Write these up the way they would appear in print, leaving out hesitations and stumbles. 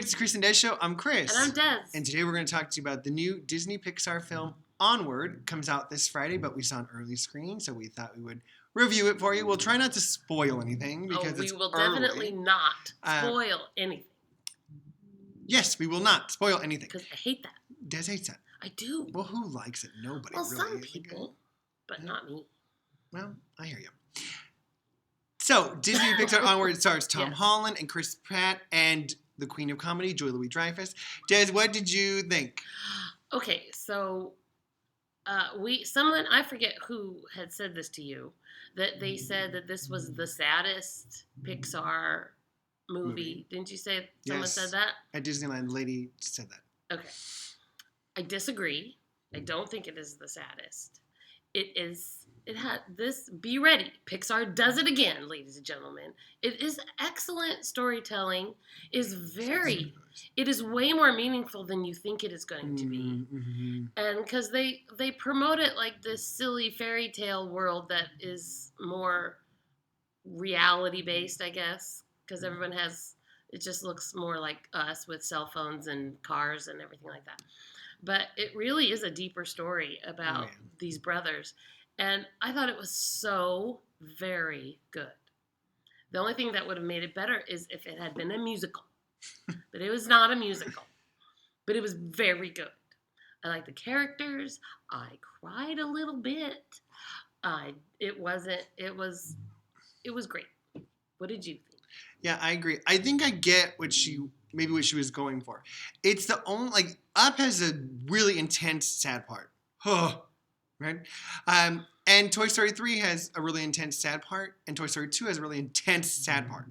it's the Chris and Des Show. I'm Chris. And I'm Des. And today we're going to talk to you about the new Disney Pixar film, Onward. Comes out this Friday, but we saw an early screening, so we thought we would review it for you. We'll try not to spoil anything because we will definitely not spoil anything. Yes, we will not spoil anything. Because I hate that. Des hates that. I do. Well, who likes it? Nobody well, really. Some people, but not me. Well, I hear you. So, Disney Pixar Onward stars Tom Holland and Chris Pratt and the Queen of Comedy, Joy Louis-Dreyfus. Des, what did you think? Okay, so I forget who had said this to you, that they said that this was the saddest Pixar movie. Didn't you say someone said that? At Disneyland, the lady said that. Okay. I disagree. I don't think it is the saddest. Be ready. Pixar does it again, ladies and gentlemen. It is excellent storytelling. It is way more meaningful than you think it is going to be. Mm-hmm. And because they promote it like this silly fairy tale world that is more reality based, I guess. Because it just looks more like us with cell phones and cars and everything like that. But it really is a deeper story about these brothers. And I thought it was so very good. The only thing that would have made it better is if it had been a musical. But it was not a musical. But it was very good. I liked the characters. I cried a little bit. It was great. What did you think? Yeah, I agree. I think I get what she was going for. It's the only, Up has a really intense sad part. Right? And Toy Story 3 has a really intense sad part, and Toy Story 2 has a really intense sad part.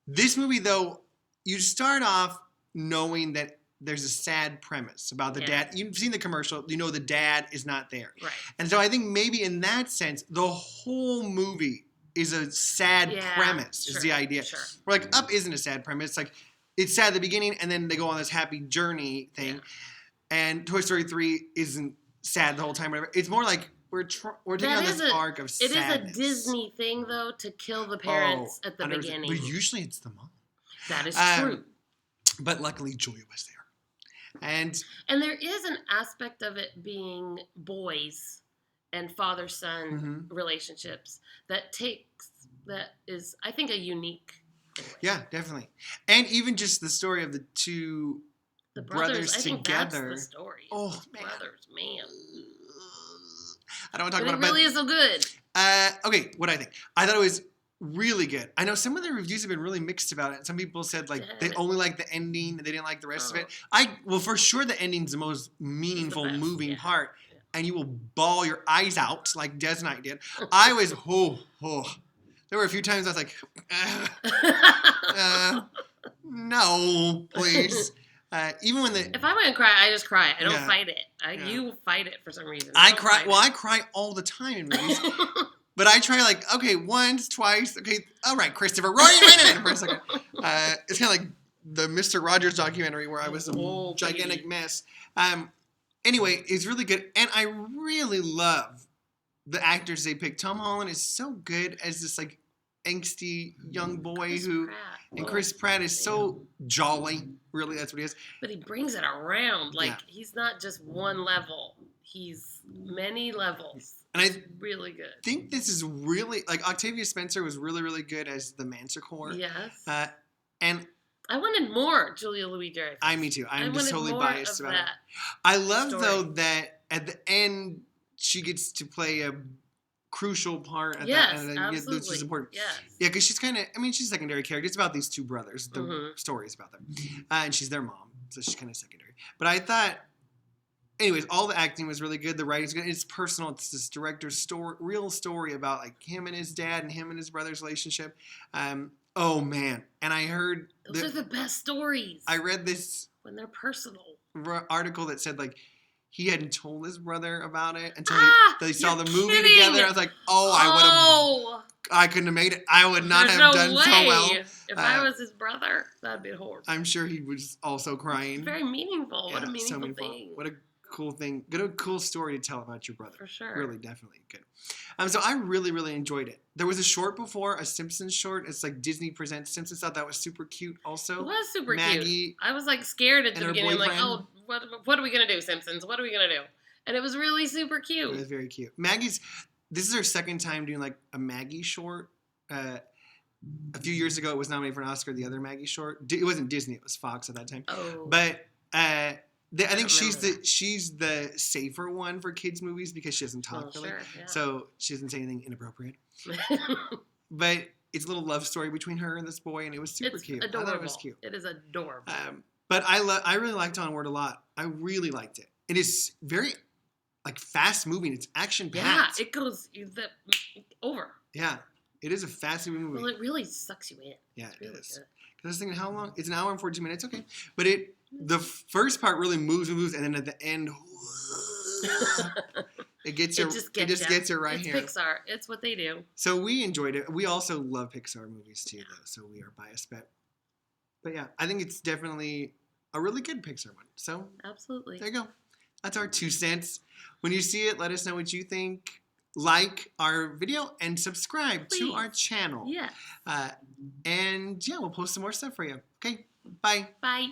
This movie, though, you start off knowing that there's a sad premise about the dad. You've seen the commercial. You know the dad is not there. Right. And so I think maybe in that sense, the whole movie is a sad premise, is the idea. Sure. Where, Up isn't a sad premise. It's sad at the beginning, and then they go on this happy journey thing. Yeah. And Toy Story 3 isn't sad the whole time, whatever. It's more like we're taking on this arc of sadness. It is a Disney thing, though, to kill the parents at the beginning. But usually it's the mom. That is true. But luckily, Julia was there. And there is an aspect of it being boys and father-son relationships that is, I think, a unique thing. Yeah, definitely. And even just the story of the two brothers I think together. That's the story. Oh, man. Brothers, man. I don't want to talk about it. But it really is so good. Okay, what I think. I thought it was really good. I know some of the reviews have been really mixed about it. Some people said they only liked the ending, they didn't like the rest of it. Well, for sure the ending's the most meaningful, moving part. Yeah. And you will bawl your eyes out like Des and I did. I was, There were a few times I was like, no, please. Even when if I'm gonna cry, I just cry. I don't fight it. You fight it for some reason. I cry. I cry all the time in movies. But I try once, twice. Okay, all right, Christopher, roll your in for a second. It's kind of like the Mr. Rogers documentary where I was a gigantic mess. Anyway, it's really good, and I really love the actors they picked. Tom Holland is so good as this angsty young boy and Chris Pratt is so jolly. Really, that's what he is. But he brings it around. He's not just one level. He's many levels. And it's really good. I think this is really, Octavia Spencer was really, really good as the Manticore. Yes. And I wanted more Julia Louis-Dreyfus. Me too. I'm just totally biased about it. I love, though, that at the end, she gets to play a crucial part at that end. Absolutely. Which is important. Yes. Yeah, because she's she's a secondary character. It's about these two brothers. The story's about them. And she's their mom, so she's kind of secondary. But I thought, anyways, all the acting was really good. The writing's good. It's personal. It's this director's real story about him and his dad and him and his brother's relationship. Oh, man. And I heard... Those are the best stories. I read this... When they're personal. Article that said, he hadn't told his brother about it until they saw the movie together. I was like, I couldn't have made it. I would not have done so well. If I was his brother, that'd be horrible. I'm sure he was also crying. It's very meaningful. What a meaningful thing. What a cool thing, good a cool story to tell about your brother. For sure. Really, definitely good. So I really, really enjoyed it. There was a short before, a Simpsons short. It's like Disney Presents Simpsons. Thought that was super cute also. It was super Maggie cute. I was like scared at the and her beginning. Like, boyfriend. oh, what are we going to do, Simpsons? What are we going to do? And it was really super cute. It was very cute. This is her second time doing like a Maggie short. A few years ago, it was nominated for an Oscar. The other Maggie short, it wasn't Disney; it was Fox at that time. Oh, But I think she's remember the safer one for kids movies because she doesn't talk really, sure, yeah. so she doesn't say anything inappropriate. But it's a little love story between her and this boy, and it was super cute. Adorable. I thought it was cute. It is adorable. But I really liked Onward a lot. I really liked it. It is very like fast moving. It's action packed. Yeah, it goes over. Yeah, it is a fast moving movie. Well, it really sucks you in. Yeah, It's really it is. good. I was thinking, how long? It's an hour and 42 minutes. Okay, but the first part really moves, and then at the end, it gets you. It just gets you right it's here. Pixar. It's what they do. So we enjoyed it. We also love Pixar movies too, though. So we are biased, but yeah, I think it's definitely a really good Pixar one. So Absolutely. there you go. That's our 2 cents. When you see it, let us know what you think. Like our video and subscribe to our channel. Yeah. And yeah, we'll post some more stuff for you. Okay, bye. Bye.